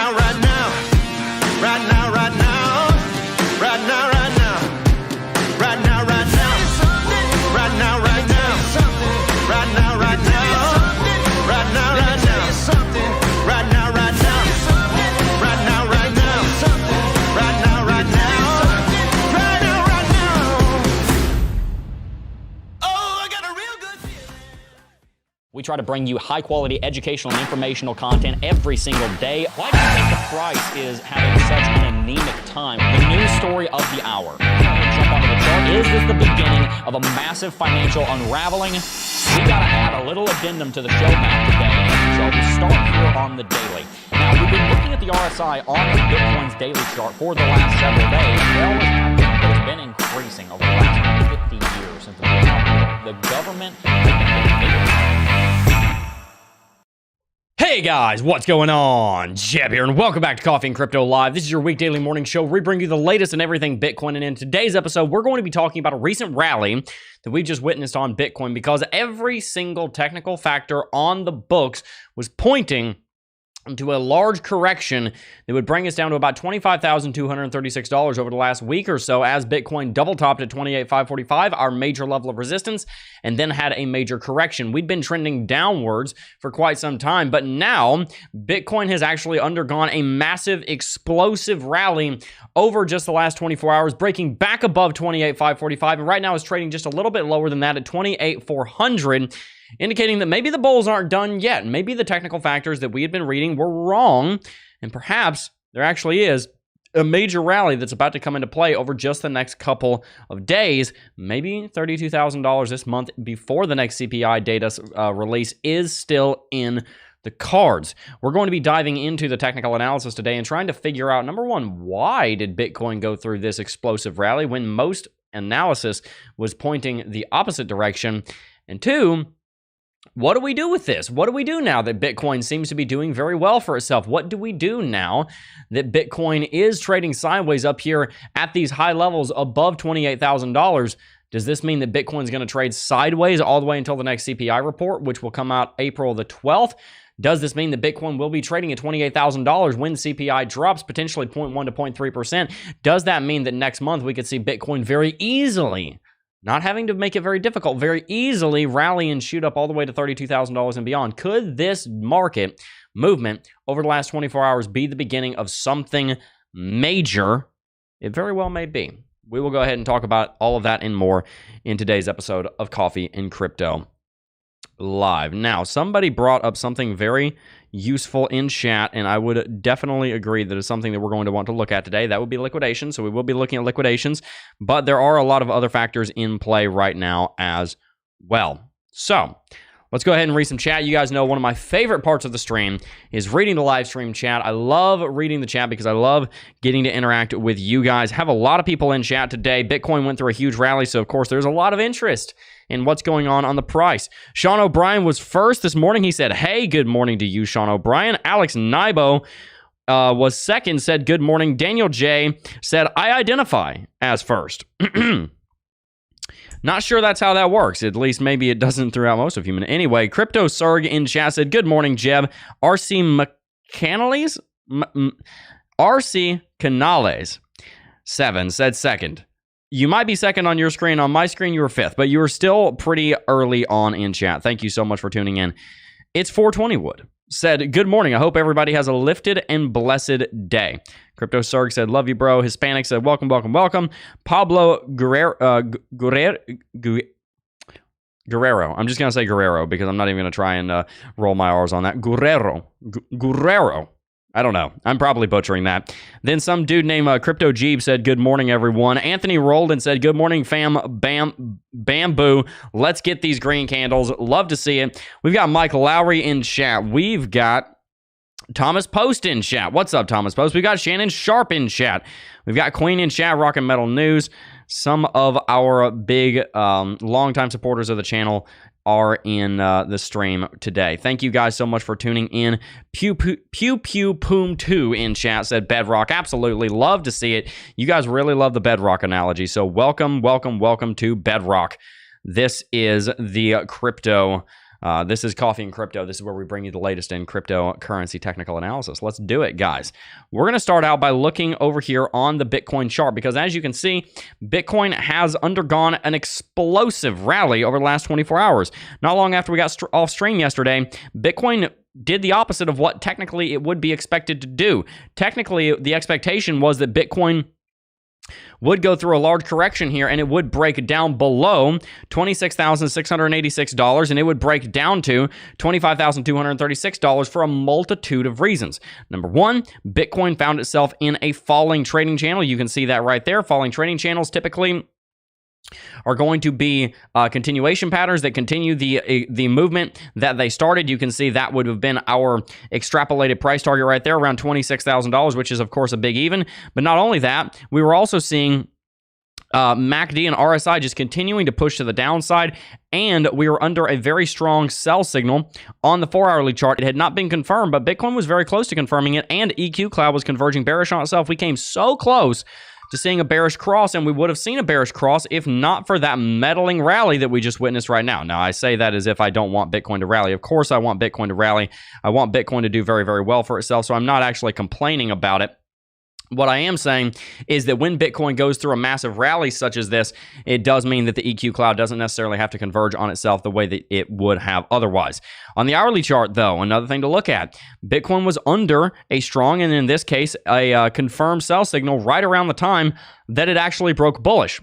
now, right now. Right now, right now. Right now, right now. Right now, right now. Right now, right now. Right now, right now. Right now, right now. Right now, right now. Right now, right now. Right now, right now. Right now, right now. Oh, I got a real good feeling. We try to bring you high-quality educational and informational content every single day. Why do you think the price is having such an anemic time? The news story of the hour. Jump onto the chart. Is this the beginning of a massive financial unraveling? We gotta add a little addendum to the show map today, so we start here on the daily. Now, we've been looking at the RSI on Bitcoin's daily chart for the last several days. It always has been, but it's been increasing over the last 50 years since the government has been getting. Hey guys, what's going on? Jebb here, and welcome back to Coffee and Crypto Live. This is your weekdaily morning show where we bring you the latest in everything Bitcoin. And in today's episode, we're going to be talking about a recent rally that we just witnessed on Bitcoin, because every single technical factor on the books was pointing to a large correction that would bring us down to about $25,236 over the last week or so, as Bitcoin double topped at 28,545, our major level of resistance, and then had a major correction. We'd been trending downwards for quite some time, but now Bitcoin has actually undergone a massive explosive rally over just the last 24 hours, breaking back above 28,545, and right now is trading just a little bit lower than that at 28,400. Indicating that maybe the bulls aren't done yet. Maybe the technical factors that we had been reading were wrong, and perhaps there actually is a major rally that's about to come into play over just the next couple of days. Maybe $32,000 this month before the next CPI data release is still in the cards. We're going to be diving into the technical analysis today and trying to figure out, number one, why did Bitcoin go through this explosive rally when most analysis was pointing the opposite direction? And two, what do we do with this? What do we do now that Bitcoin seems to be doing very well for itself? What do we do now that Bitcoin is trading sideways up here at these high levels above $28,000? Does this mean that Bitcoin's going to trade sideways all the way until the next CPI report, which will come out April the 12th? Does this mean that Bitcoin will be trading at $28,000 when CPI drops potentially 0.1 to 0.3%? Does that mean that next month we could see Bitcoin very easily, not having to make it very difficult, very easily rally and shoot up all the way to $32,000 and beyond? Could this market movement over the last 24 hours be the beginning of something major? It very well may be. We will go ahead and talk about all of that and more in today's episode of Coffee and Crypto Live. Now, somebody brought up something very useful in chat, and I would definitely agree that it's something that we're going to want to look at today. That would be liquidation. So we will be looking at liquidations, but there are a lot of other factors in play right now as well. So let's go ahead and read some chat. You guys know one of my favorite parts of the stream is reading the live stream chat. I love reading the chat because I love getting to interact with you guys. Have a lot of people in chat today. Bitcoin went through a huge rally, so of course there's a lot of interest in what's going on the price. Sean O'Brien was first this morning. He said, hey, good morning to you, Sean O'Brien. Alex Nybo was second, said good morning. Daniel J said, I identify as first. Not sure that's how that works. At least maybe it doesn't throughout most of human. Anyway, Crypto Surg in chat said, good morning, Jebb. RC Canales 7 said second. You might be second on your screen. On my screen, you were fifth, but you were still pretty early on in chat. Thank you so much for tuning in. It's 420 Wood said, good morning. I hope everybody has a lifted and blessed day. Crypto Surg said, love you, bro. Hispanic said, welcome, welcome, welcome. Pablo Guerrero. I'm just going to say Guerrero because I'm not even going to try and roll my R's on that. Guerrero. I don't know. I'm probably butchering that. Then some dude named Crypto Jeeb said, good morning, everyone. Anthony Roldan said, good morning, fam. Bamboo. Let's get these green candles. Love to see it. We've got Mike Lowry in chat. We've got Thomas Post in chat. What's up, Thomas Post? We've got Shannon Sharp in chat. We've got Queen in chat, Rock and Metal News. Some of our big, longtime supporters of the channel are in the stream today. Thank you guys so much for tuning in. Pew Poom 2 in chat said Bedrock. Absolutely. Love to see it. You guys really love the Bedrock analogy. So welcome, welcome, welcome to Bedrock. This is the crypto This is Coffee and Crypto. This is where we bring you the latest in cryptocurrency technical analysis. Let's do it, guys. We're going to start out by looking over here on the Bitcoin chart because as you can see, Bitcoin has undergone an explosive rally over the last 24 hours. Not long after we got off stream yesterday, Bitcoin did the opposite of what technically it would be expected to do. Technically, the expectation was that Bitcoin would go through a large correction here and it would break down below $26,686 and it would break down to $25,236 for a multitude of reasons. Number one, Bitcoin found itself in a falling trading channel. You can see that right there. Falling trading channels typically are going to be continuation patterns that continue the movement that they started. You can see that would have been our extrapolated price target right there, around $26,000, which is, of course, a big even. But not only that, we were also seeing MACD and RSI just continuing to push to the downside, and we were under a very strong sell signal on the 4-hourly chart. It had not been confirmed, but Bitcoin was very close to confirming it, and EQ Cloud was converging bearish on itself. We came so close to seeing a bearish cross, and we would have seen a bearish cross if not for that meddling rally that we just witnessed right now. Now, I say that as if I don't want Bitcoin to rally. Of course, I want Bitcoin to rally. I want Bitcoin to do very, very well for itself, so I'm not actually complaining about it. What I am saying is that when Bitcoin goes through a massive rally such as this, it does mean that the EQ Cloud doesn't necessarily have to converge on itself the way that it would have otherwise. On the hourly chart, though, another thing to look at, Bitcoin was under a strong, and in this case, a confirmed sell signal right around the time that it actually broke bullish.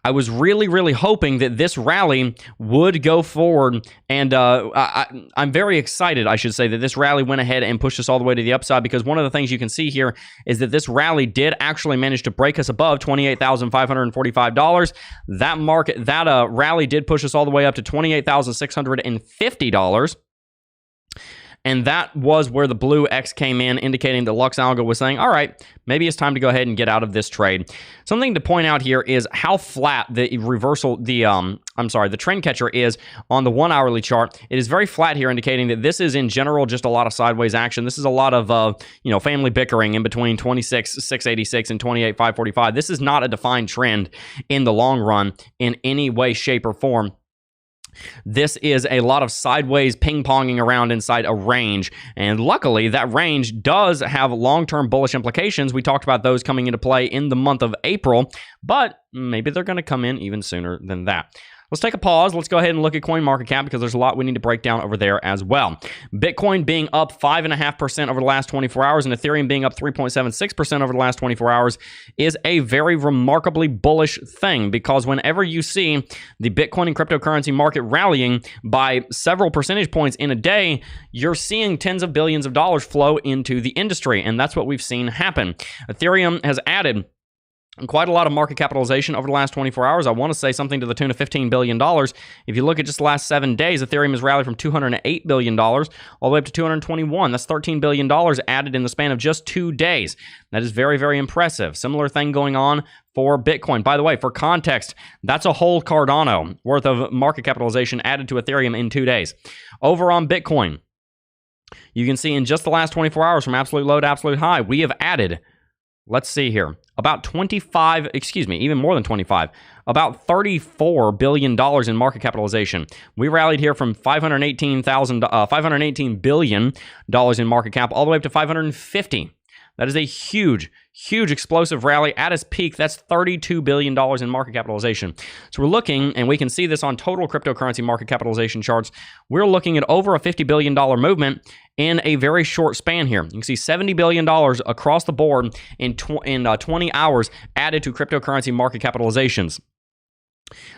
I was really, really hoping that this rally would go forward, and I'm very excited, I should say, that this rally went ahead and pushed us all the way to the upside, because one of the things you can see here is that this rally did actually manage to break us above $28,545. That rally did push us all the way up to $28,650. And that was where the blue X came in, indicating that Lux Algo was saying, all right, maybe it's time to go ahead and get out of this trade. Something to point out here is how flat the the trend catcher is on the 1-hourly chart. It is very flat here, indicating that this is in general just a lot of sideways action. This is a lot of family bickering in between 26,686 and 28,545. This is not a defined trend in the long run in any way, shape, or form. This is a lot of sideways ping-ponging around inside a range, and luckily that range does have long-term bullish implications. We talked about those coming into play in the month of April, but maybe they're going to come in even sooner than that. Let's take a pause. Let's go ahead and look at CoinMarketCap because there's a lot we need to break down over there as well. Bitcoin being up 5.5% over the last 24 hours and Ethereum being up 3.76% over the last 24 hours is a very remarkably bullish thing, because whenever you see the Bitcoin and cryptocurrency market rallying by several percentage points in a day, you're seeing tens of billions of dollars flow into the industry, and that's what we've seen happen. Ethereum has added quite a lot of market capitalization over the last 24 hours. I want to say something to the tune of $15 billion. If you look at just the last 7 days, Ethereum has rallied from $208 billion all the way up to $221. That's $13 billion added in the span of just 2 days. That is very, very impressive. Similar thing going on for Bitcoin. By the way, for context, that's a whole Cardano worth of market capitalization added to Ethereum in 2 days. Over on Bitcoin, you can see in just the last 24 hours from absolute low to absolute high, we have added, let's see here, about even more than 25, about $34 billion in market capitalization. We rallied here from $518 billion in market cap all the way up to $550. That is a huge, huge explosive rally. At its peak, that's $32 billion in market capitalization. So we're looking, and we can see this on total cryptocurrency market capitalization charts, we're looking at over a $50 billion movement in a very short span here. You can see $70 billion across the board in 20 hours added to cryptocurrency market capitalizations.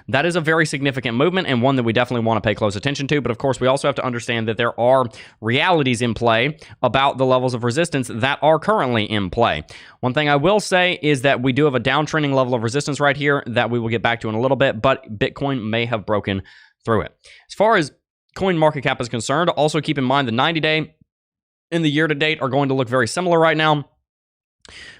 That is a very significant movement, and one that we definitely want to pay close attention to. But of course, we also have to understand that there are realities in play about the levels of resistance that are currently in play. One thing I will say is that we do have a downtrending level of resistance right here that we will get back to in a little bit, but Bitcoin may have broken through it. As far as CoinMarketCap is concerned, also keep in mind the 90-day and the year-to-date are going to look very similar right now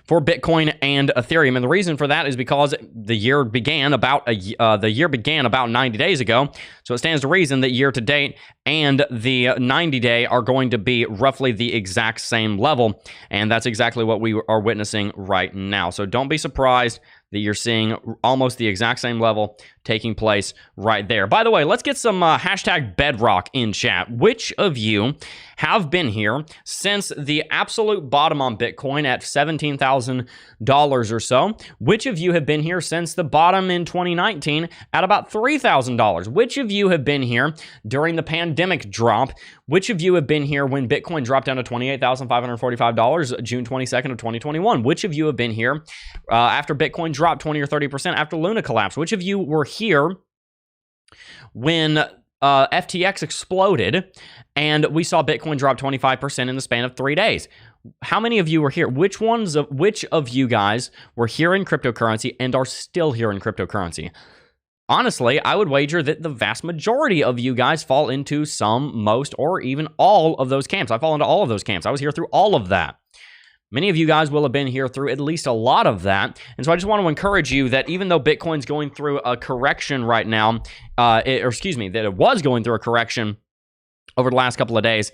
for Bitcoin and Ethereum, and the reason for that is because the year began about 90 days ago. So it stands to reason that year to date and the 90-day are going to be roughly the exact same level, and that's exactly what we are witnessing right now. So don't be surprised that you're seeing almost the exact same level taking place right there. By the way, let's get some hashtag bedrock in chat. Which of you have been here since the absolute bottom on Bitcoin at $17,000 or so? Which of you have been here since the bottom in 2019 at about $3,000? Which of you have been here during the pandemic drop? Which of you have been here when Bitcoin dropped down to $28,545 June 22nd of 2021? Which of you have been here after Bitcoin dropped 20 or 30% after Luna collapsed? Which of you were here when FTX exploded and we saw Bitcoin drop 25% in the span of 3 days? How many of you were here? Which of you guys were here in cryptocurrency and are still here in cryptocurrency? Honestly, I would wager that the vast majority of you guys fall into some, most, or even all of those camps. I fall into all of those camps. I was here through all of that. Many of you guys will have been here through at least a lot of that. And so I just want to encourage you that even though Bitcoin's going through a correction right now, that it was going through a correction over the last couple of days,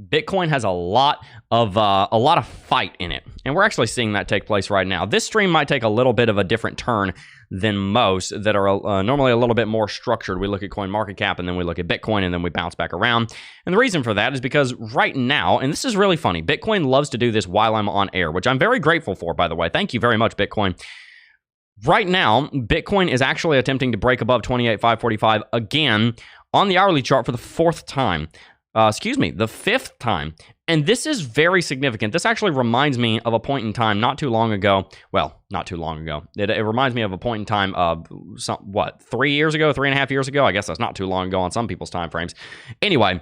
Bitcoin has a lot of fight in it. And we're actually seeing that take place right now. This stream might take a little bit of a different turn than most that are normally a little bit more structured. We look at CoinMarketCap and then we look at Bitcoin and then we bounce back around. And the reason for that is because right now, and this is really funny, Bitcoin loves to do this while I'm on air, which I'm very grateful for, by the way. Thank you very much, Bitcoin. Right now, Bitcoin is actually attempting to break above 28,545 again on the hourly chart for the fourth time. The fifth time. And this is very significant. This actually reminds me of a point in time not too long ago. Well, not too long ago. It reminds me of a point in time of 3 years ago, 3.5 years ago? I guess that's not too long ago on some people's time frames. Anyway,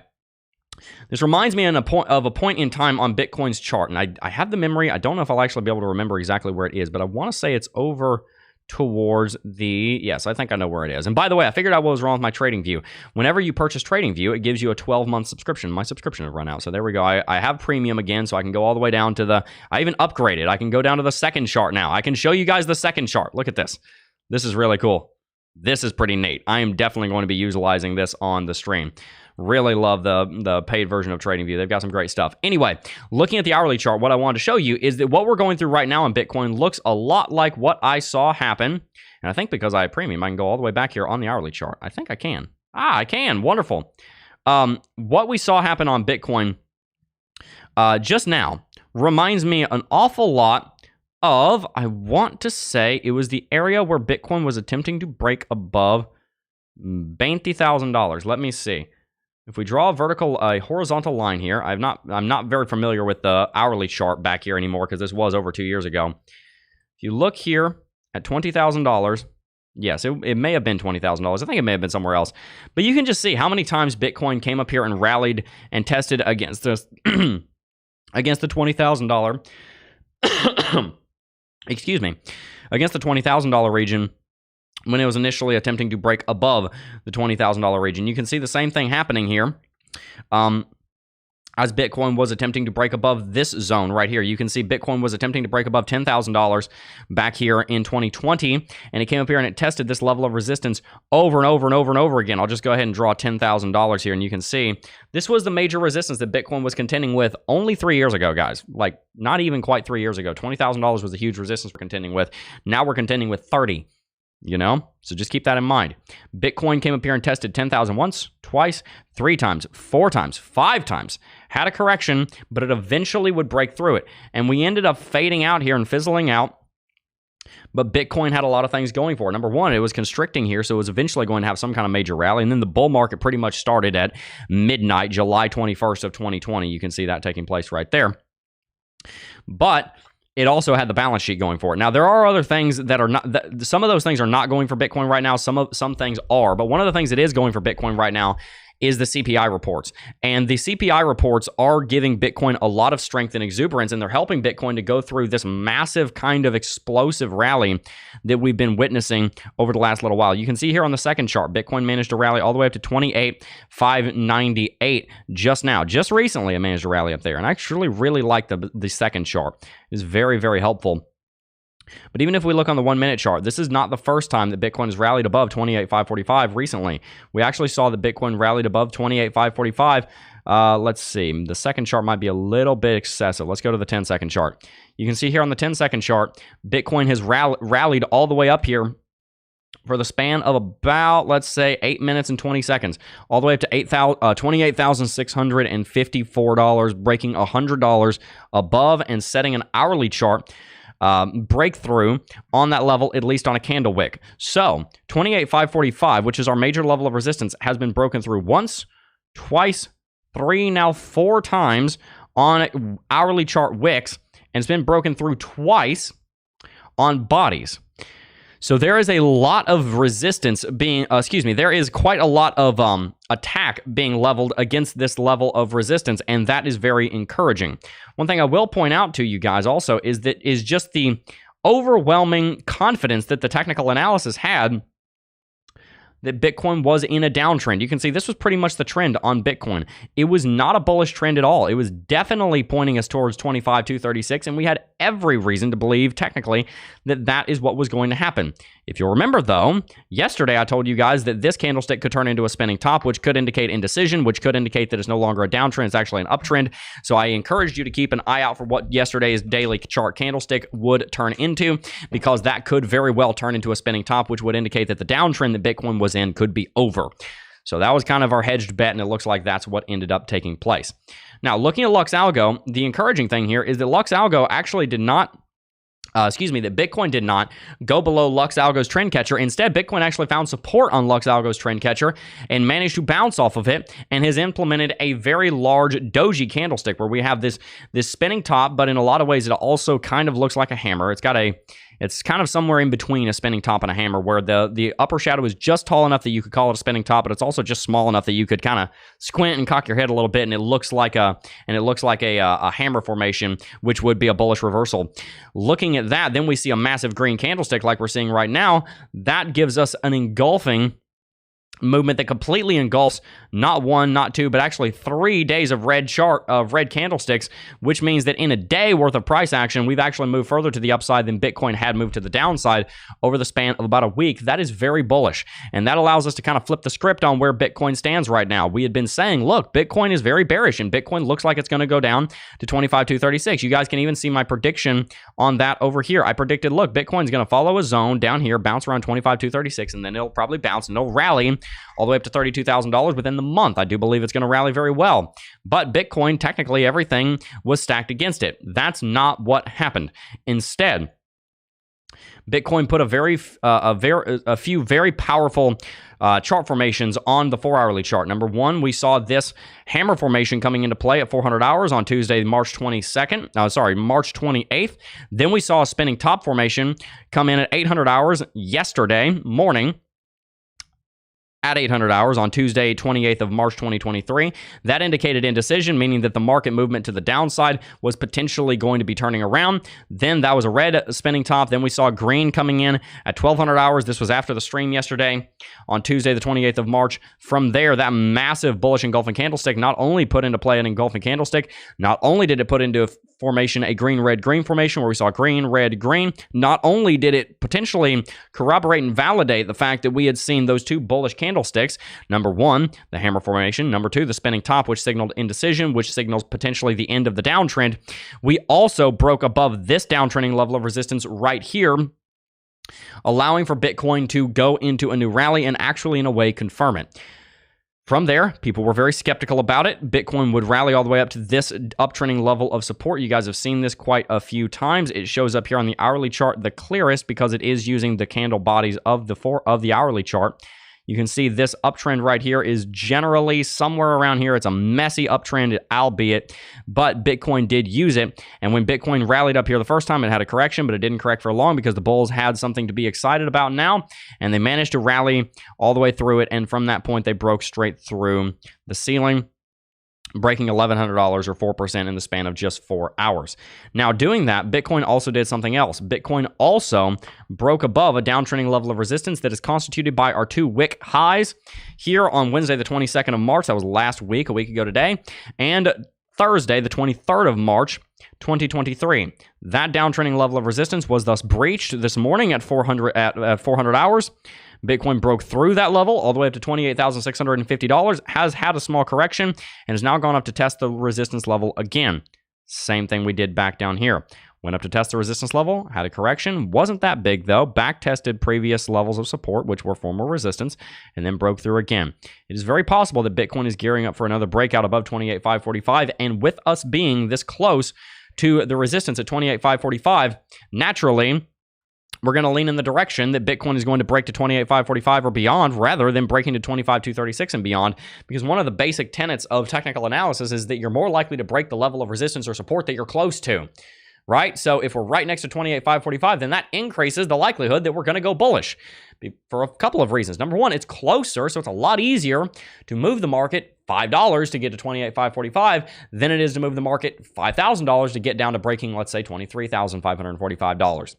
this reminds me of a point in time on Bitcoin's chart. And I have the memory. I don't know if I'll actually be able to remember exactly where it is, but I want to say it's over towards yes, I think I know where it is. And by the way, I figured out what was wrong with my TradingView. Whenever you purchase TradingView, it gives you a 12-month subscription. My subscription has run out, so there we go. I have premium again, so I can go all the way down to I even upgraded. I can go down to the second chart now. I can show you guys the second chart. Look at this. This is really cool. This is pretty neat. I am definitely going to be utilizing this on the stream. Really love the paid version of TradingView. They've got some great stuff. Anyway, looking at the hourly chart, what I wanted to show you is that what we're going through right now in Bitcoin looks a lot like what I saw happen. And I think because I have premium, I can go all the way back here on the hourly chart. I think I can. I can. Wonderful. What we saw happen on Bitcoin just now reminds me an awful lot of, I want to say, it was the area where Bitcoin was attempting to break above $20,000. Let me see. If we draw a horizontal line here, I'm not very familiar with the hourly chart back here anymore because this was over 2 years ago. If you look here at $20,000, yes, it may have been $20,000. I think it may have been somewhere else. But you can just see how many times Bitcoin came up here and rallied and tested against this against the $20,000 excuse me, against the $20,000 region when it was initially attempting to break above the $20,000 region. You can see the same thing happening here as Bitcoin was attempting to break above this zone right here. You can see Bitcoin was attempting to break above $10,000 back here in 2020, and it came up here and it tested this level of resistance over and over and over and over again. I'll just go ahead and draw $10,000 here, and you can see this was the major resistance that Bitcoin was contending with only 3 years ago, guys. Like, not even quite 3 years ago. $20,000 was a huge resistance we're contending with. Now we're contending with 30. You know, so just keep that in mind. Bitcoin came up here and tested 10,000 once, twice, 3 times, 4 times, 5 times. Had a correction, but it eventually would break through it. And we ended up fading out here and fizzling out. But Bitcoin had a lot of things going for it. Number one, it was constricting here, so it was eventually going to have some kind of major rally. And then the bull market pretty much started at midnight, July 21st of 2020. You can see that taking place right there. But it also had the balance sheet going for it. Now, there are other things that are not, some of those things are not going for Bitcoin right now. Some things are, but one of the things that is going for Bitcoin right now is the CPI reports. And the CPI reports are giving Bitcoin a lot of strength and exuberance, and they're helping Bitcoin to go through this massive kind of explosive rally that we've been witnessing over the last little while. You can see here on the second chart, Bitcoin managed to rally all the way up to 28,598 just now. Just recently, it managed to rally up there. And I actually really like the second chart. It's very, very helpful. But even if we look on the 1 minute chart, this is not the first time that Bitcoin has rallied above 28,545 recently. We actually saw that Bitcoin rallied above 28,545 Let's see. The second chart might be a little bit excessive. Let's go to the 10-second chart. You can see here on the 10-second chart, Bitcoin has rallied all the way up here for the span of about, let's say, 8 minutes and 20 seconds, all the way up to $28,654, breaking $100 above and setting an hourly chart breakthrough on that level, at least on a candle wick. So 28,545, which is our major level of resistance, has been broken through once, twice, 3, now 4 times on hourly chart wicks, and it's been broken through twice on bodies. So there is a lot of resistance being, there is quite a lot of attack being leveled against this level of resistance, and that is very encouraging. One thing I will point out to you guys also is just the overwhelming confidence that the technical analysis had that Bitcoin was in a downtrend. You can see this was pretty much the trend on Bitcoin. It was not a bullish trend at all. It was definitely pointing us towards 25,236, and we had every reason to believe, technically, that that is what was going to happen. If you'll remember, though, yesterday I told you guys that this candlestick could turn into a spinning top, which could indicate indecision, which could indicate that it's no longer a downtrend, it's actually an uptrend. So I encouraged you to keep an eye out for what yesterday's daily chart candlestick would turn into, because that could very well turn into a spinning top, which would indicate that the downtrend that Bitcoin was in could be over. So that was kind of our hedged bet, and it looks like that's what ended up taking place. Now, looking at Lux Algo, the encouraging thing here is that Lux Algo actually did not that Bitcoin did not go below Lux Algo's trend catcher. Instead, Bitcoin actually found support on Lux Algo's trend catcher and managed to bounce off of it, and has implemented a very large doji candlestick where we have this spinning top, but in a lot of ways it also kind of looks like a hammer. It's kind of somewhere in between a spinning top and a hammer, where the upper shadow is just tall enough that you could call it a spinning top, but it's also just small enough that you could kind of squint and cock your head a little bit, and it looks like a hammer formation, which would be a bullish reversal. Looking at that, then we see a massive green candlestick like we're seeing right now. That gives us an engulfing movement that completely engulfs not 1, not 2, but actually 3 days of red candlesticks, which means that in a day worth of price action, we've actually moved further to the upside than Bitcoin had moved to the downside over the span of about a week. That is very bullish, and that allows us to kind of flip the script on where Bitcoin stands right now. We had been saying, look, Bitcoin is very bearish, and Bitcoin looks like it's going to go down to 25,236. You guys can even see my prediction on that over here. I predicted, look, Bitcoin's going to follow a zone down here, bounce around 25,236, and then it'll probably bounce and it'll rally all the way up to $32,000 within the month. I do believe it's going to rally very well. But Bitcoin, technically, everything was stacked against it. That's not what happened. Instead, Bitcoin put a few very powerful chart formations on the 4-hourly chart. Number one, we saw this hammer formation coming into play at 400 hours on Tuesday, March 28th. Then we saw a spinning top formation come in at 800 hours yesterday morning, at 800 hours on Tuesday, 28th of March, 2023. That indicated indecision, meaning that the market movement to the downside was potentially going to be turning around. Then that was a red spinning top. Then we saw green coming in at 1200 hours. This was after the stream yesterday on Tuesday, the 28th of March. From there, that massive bullish engulfing candlestick not only put into play an engulfing candlestick, not only did it put into formation a green, red, green formation where we saw green, red, green, not only did it potentially corroborate and validate the fact that we had seen those two bullish candlesticks. Number one, the hammer formation. Number two, the spinning top, which signaled indecision, which signals potentially the end of the downtrend. We also broke above this downtrending level of resistance right here, allowing for Bitcoin to go into a new rally and actually, in a way, confirm it. From there, people were very skeptical about it. Bitcoin would rally all the way up to this uptrending level of support. You guys have seen this quite a few times. It shows up here on the hourly chart the clearest because it is using the candle bodies of the hourly chart. You can see this uptrend right here is generally somewhere around here. It's a messy uptrend, albeit, but Bitcoin did use it. And when Bitcoin rallied up here the first time, it had a correction, but it didn't correct for long because the bulls had something to be excited about now, and they managed to rally all the way through it. And from that point, they broke straight through the ceiling, breaking $1,100 or 4% in the span of just 4 hours. Now, doing that, Bitcoin also did something else. Bitcoin also broke above a downtrending level of resistance that is constituted by our two wick highs here on Wednesday, the 22nd of March. That was last week, a week ago today. And Thursday, the 23rd of March, 2023. That downtrending level of resistance was thus breached this morning at 400 hours. Bitcoin broke through that level all the way up to $28,650, has had a small correction, and has now gone up to test the resistance level again. Same thing we did back down here. Went up to test the resistance level, had a correction, wasn't that big though, back tested previous levels of support, which were former resistance, and then broke through again. It is very possible that Bitcoin is gearing up for another breakout above 28,545, and with us being this close to the resistance at 28,545, naturally, we're going to lean in the direction that Bitcoin is going to break to 28,545 or beyond rather than breaking to 25,236 and beyond, because one of the basic tenets of technical analysis is that you're more likely to break the level of resistance or support that you're close to, right? So if we're right next to 28,545, then that increases the likelihood that we're going to go bullish for a couple of reasons. Number one, it's closer, so it's a lot easier to move the market $5 to get to 28,545 than it is to move the market $5,000 to get down to breaking, let's say, $23,545.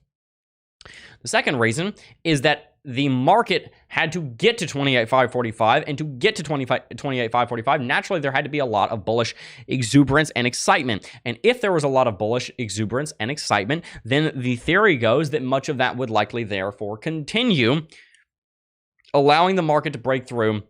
The second reason is that the market had to get to 28,545, and to get to 28,545, naturally there had to be a lot of bullish exuberance and excitement. And if there was a lot of bullish exuberance and excitement, then the theory goes that much of that would likely therefore continue, allowing the market to break through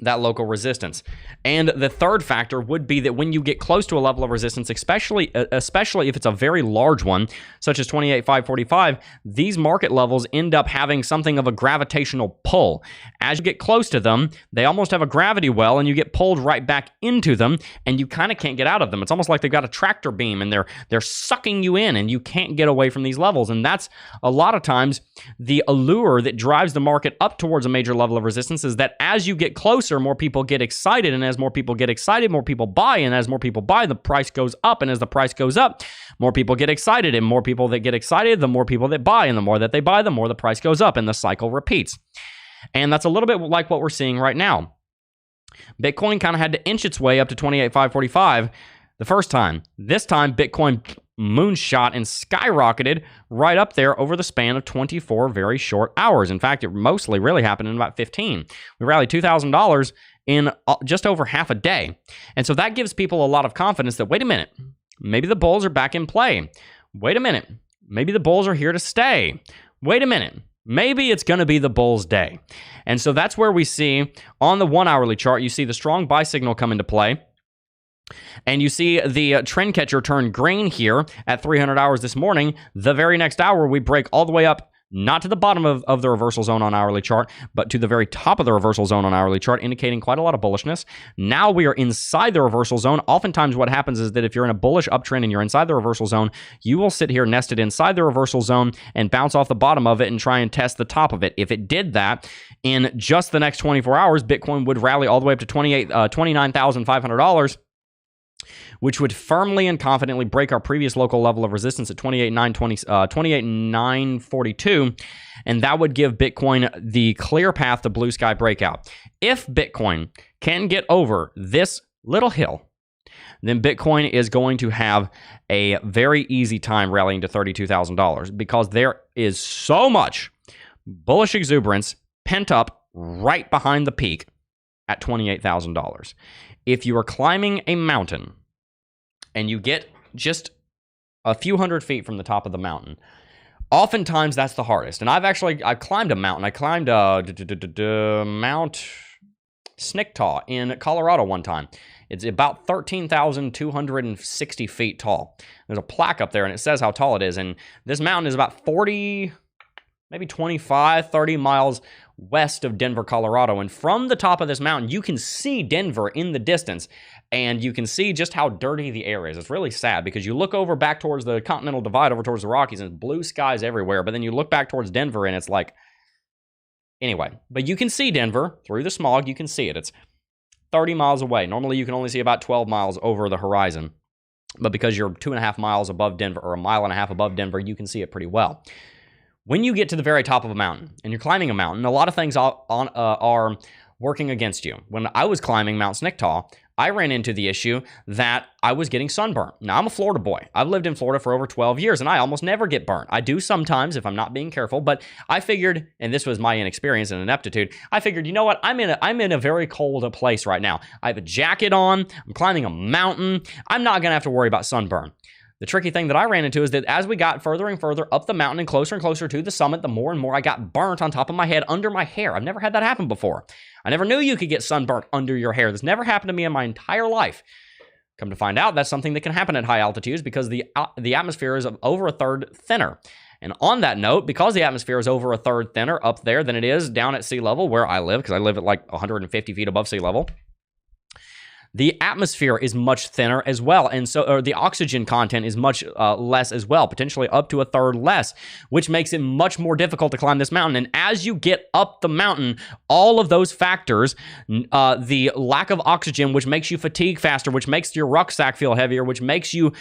that local resistance. And the third factor would be that when you get close to a level of resistance, especially if it's a very large one, such as 28,545, these market levels end up having something of a gravitational pull. As you get close to them, they almost have a gravity well, and you get pulled right back into them, and you kind of can't get out of them. It's almost like they've got a tractor beam, and they're sucking you in, and you can't get away from these levels. And that's a lot of times the allure that drives the market up towards a major level of resistance, is that as you get closer, more people get excited, and as more people get excited, more people buy, and as more people buy, the price goes up, and as the price goes up, more people get excited, and more people that get excited, the more people that buy, and the more that they buy, the more the price goes up, and the cycle repeats. And that's a little bit like what we're seeing right now. Bitcoin kind of had to inch its way up to 28,545 the first time. This time, Bitcoin moonshot and skyrocketed right up there over the span of 24 very short hours. In fact, it mostly really happened in about 15. We rallied $2,000 in just over half a day. And so that gives people a lot of confidence that, wait a minute, maybe the bulls are back in play. Wait a minute, maybe the bulls are here to stay. Wait a minute, maybe it's going to be the bull's day. And so that's where we see on the 1 hourly chart, you see the strong buy signal come into play. And you see the trend catcher turn green here at 300 hours this morning. The very next hour, we break all the way up, not to the bottom of the reversal zone on hourly chart, but to the very top of the reversal zone on hourly chart, indicating quite a lot of bullishness. Now we are inside the reversal zone. Oftentimes what happens is that if you're in a bullish uptrend and you're inside the reversal zone, you will sit here nested inside the reversal zone and bounce off the bottom of it and try and test the top of it. If it did that in just the next 24 hours, Bitcoin would rally all the way up to $29,500, which would firmly and confidently break our previous local level of resistance at 28,942, and that would give Bitcoin the clear path to blue sky breakout. If Bitcoin can get over this little hill, then Bitcoin is going to have a very easy time rallying to $32,000, because there is so much bullish exuberance pent up right behind the peak at $28,000. If you are climbing a mountain and you get just a few hundred feet from the top of the mountain, oftentimes that's the hardest. And I've climbed a mountain. I climbed Mount Snicktaw in Colorado one time. It's about 13,260 feet tall. There's a plaque up there, and it says how tall it is. And this mountain is about 40, maybe 25, 30 miles west of Denver, Colorado. And from the top of this mountain, you can see Denver in the distance, and you can see just how dirty the air is. It's really sad, because you look over back towards the Continental Divide, over towards the Rockies, and it's blue skies everywhere. But then you look back towards Denver, and it's like, anyway. But you can see Denver through the smog. You can see it. It's 30 miles away. Normally, you can only see about 12 miles over the horizon. But because you're 2.5 miles above Denver, or 1.5 miles above Denver, you can see it pretty well. When you get to the very top of a mountain and you're climbing a mountain, a lot of things are working against you. When I was climbing Mount Snicktaw, I ran into the issue that I was getting sunburnt. Now, I'm a Florida boy. I've lived in Florida for over 12 years, and I almost never get burnt. I do sometimes if I'm not being careful, but I figured, and this was my inexperience and ineptitude, I figured, you know what? I'm in a very cold place right now. I have a jacket on. I'm climbing a mountain. I'm not going to have to worry about sunburn. The tricky thing that I ran into is that as we got further and further up the mountain and closer to the summit, the more and more I got burnt on top of my head under my hair. I've never had that happen before. I never knew you could get sunburnt under your hair. This never happened to me in my entire life. Come to find out, that's something that can happen at high altitudes because the atmosphere is over a third thinner. And on that note, because the atmosphere is over a third thinner up there than it is down at sea level where I live, because I live at like 150 feet above sea level, the atmosphere is much thinner as well, and so the oxygen content is much less as well, potentially up to a third less, which makes it much more difficult to climb this mountain. And as you get up the mountain, all of those factors, the lack of oxygen, which makes you fatigue faster, which makes your rucksack feel heavier, which makes you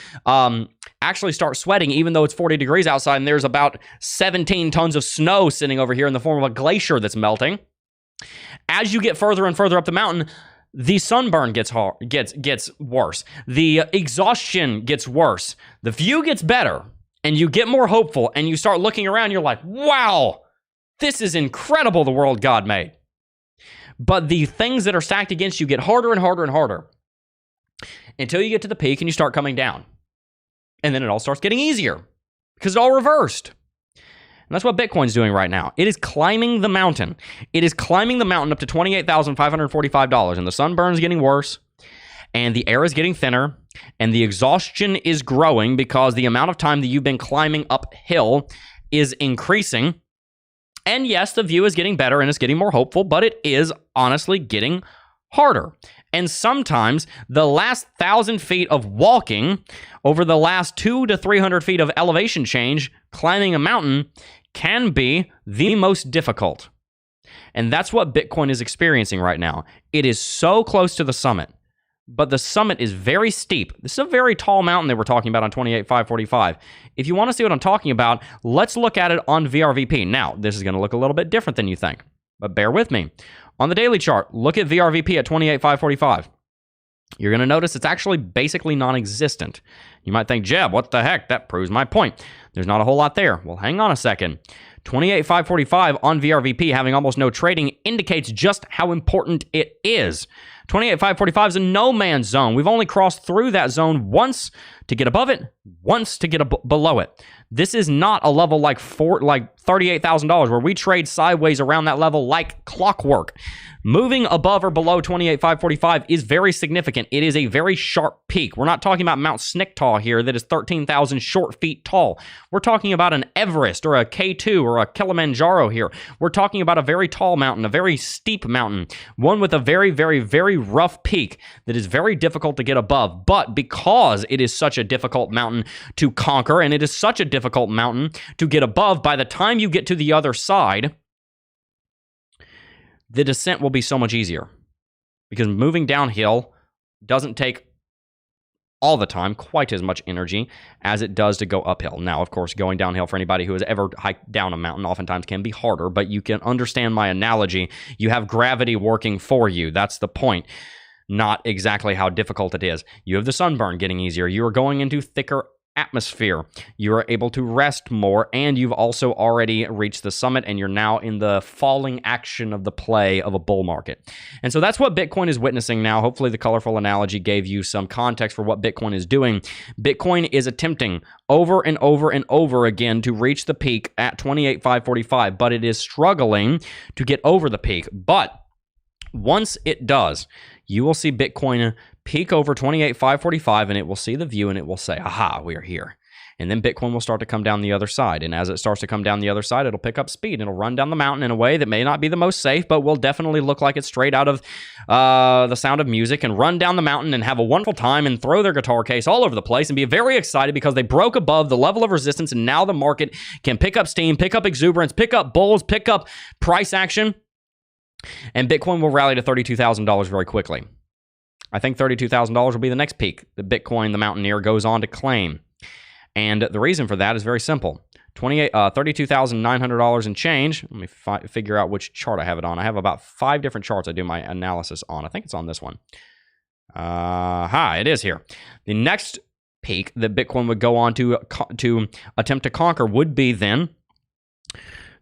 actually start sweating, even though it's 40 degrees outside and there's about 17 tons of snow sitting over here in the form of a glacier that's melting. As you get further and further up the mountain, the sunburn gets worse. The exhaustion gets worse. The view gets better, and you get more hopeful, and you start looking around. You're like, wow, this is incredible, the world God made. But the things that are stacked against you get harder and harder and harder until you get to the peak and you start coming down. And then it all starts getting easier because it all reversed. And that's what Bitcoin's doing right now. It is climbing the mountain. It is climbing the mountain up to $28,545, and the sunburn's getting worse, and the air is getting thinner, and the exhaustion is growing because the amount of time that you've been climbing uphill is increasing. And yes, the view is getting better and it's getting more hopeful, but it is honestly getting harder. And sometimes the last 1,000 feet of walking over the last 200 to 300 feet of elevation change, climbing a mountain, can be the most difficult. And that's what Bitcoin is experiencing right now. It is so close to the summit, but the summit is very steep. This is a very tall mountain that we're talking about on 28,545. If you want to see what I'm talking about, let's look at it on VRVP. Now, this is going to look a little bit different than you think, but bear with me. On the daily chart, look at VRVP at 28,545. You're going to notice it's actually basically non-existent. You might think, Jebb, what the heck? That proves my point. There's not a whole lot there. Well, hang on a second. 28,545 on VRVP having almost no trading indicates just how important it is. 28,545 is a no man's zone. We've only crossed through that zone once to get above it, once to get below it. This is not a level like $38,000 where we trade sideways around that level like clockwork. Moving above or below 28,545 is very significant. It is a very sharp peak. We're not talking about Mount Sniktall here that is 13,000 short feet tall. We're talking about an Everest or a K2 or a Kilimanjaro here. We're talking about a very tall mountain, a very steep mountain, one with a very, very, very rough peak that is very difficult to get above. But because it is such a difficult mountain to conquer and it is such a difficult mountain to get above, by the time you get to the other side, the descent will be so much easier because moving downhill doesn't take all the time quite as much energy as it does to go uphill. Now, of course, going downhill for anybody who has ever hiked down a mountain oftentimes can be harder, but you can understand my analogy. You have gravity working for you. That's the point. Not exactly how difficult it is. You have the sunburn getting easier. You are going into thicker atmosphere. You are able to rest more, and you've also already reached the summit, and you're now in the falling action of the play of a bull market. And so that's what Bitcoin is witnessing now. Hopefully the colorful analogy gave you some context for what Bitcoin is doing. Bitcoin is attempting over and over and over again to reach the peak at 28,545, but it is struggling to get over the peak. But once it does, you will see Bitcoin peak over 28,545, and it will see the view, and it will say, aha, we are here. And then Bitcoin will start to come down the other side. And as it starts to come down the other side, it'll pick up speed. It'll run down the mountain in a way that may not be the most safe, but will definitely look like it's straight out of the Sound of Music, and run down the mountain and have a wonderful time and throw their guitar case all over the place and be very excited because they broke above the level of resistance, and now the market can pick up steam, pick up exuberance, pick up bulls, pick up price action, and Bitcoin will rally to $32,000 very quickly. I think $32,000 will be the next peak that Bitcoin, the mountaineer, goes on to claim. And the reason for that is very simple. $32,900 and change. Let me figure out which chart I have it on. I have about 5 different charts I do my analysis on. I think it's on this one. It is here. The next peak that Bitcoin would go on to attempt to conquer would be then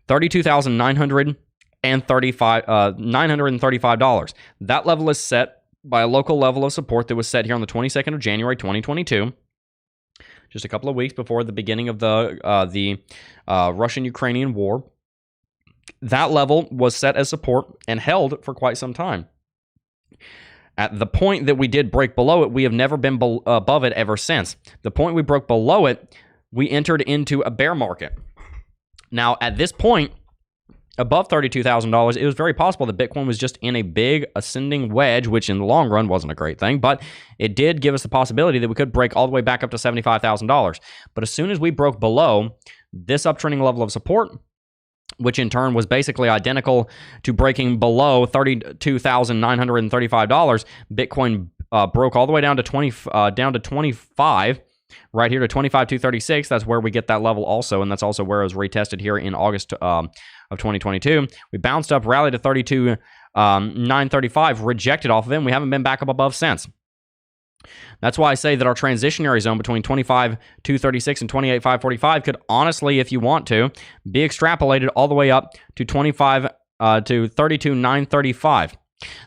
$32,935. That level is set by a local level of support that was set here on the 22nd of January, 2022. just a couple of weeks before the beginning of the Russian-Ukrainian war. That level was set as support and held for quite some time. At the point that we did break below it, we have never been above it ever since. The point we broke below it, we entered into a bear market. Now, at this point, above $32,000, it was very possible that Bitcoin was just in a big ascending wedge, which in the long run wasn't a great thing, but it did give us the possibility that we could break all the way back up to $75,000. But as soon as we broke below this uptrending level of support, which in turn was basically identical to breaking below $32,935, Bitcoin broke all the way down to 25, right here to 25,236. That's where we get that level also, and that's also where it was retested here in August of 2022. We bounced up, rallied to 32,935, rejected off of it, and we haven't been back up above since. That's why I say that our transitionary zone between 25,236 and 28,545 could honestly, if you want to, be extrapolated all the way up to 32,935.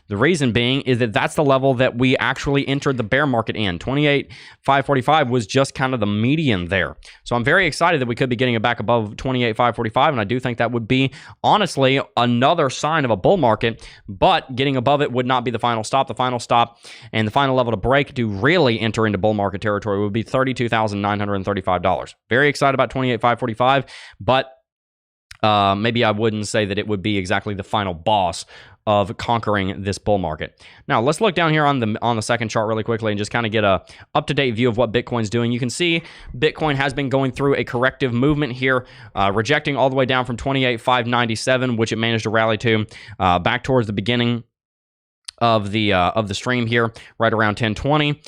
The reason being is that that's the level that we actually entered the bear market in. 28,545 was just kind of the median there. So I'm very excited that we could be getting it back above 28,545, and I do think that would be, honestly, another sign of a bull market, but getting above it would not be the final stop. The final stop and the final level to break to really enter into bull market territory would be $32,935. Very excited about 28,545, but maybe I wouldn't say that it would be exactly the final boss of conquering this bull market. Now, let's look down here on the second chart really quickly and just kind of get a up-to-date view of what Bitcoin's doing. You can see Bitcoin has been going through a corrective movement here, rejecting all the way down from 28,597, which it managed to rally to, back towards the beginning of the stream here, right around 1020.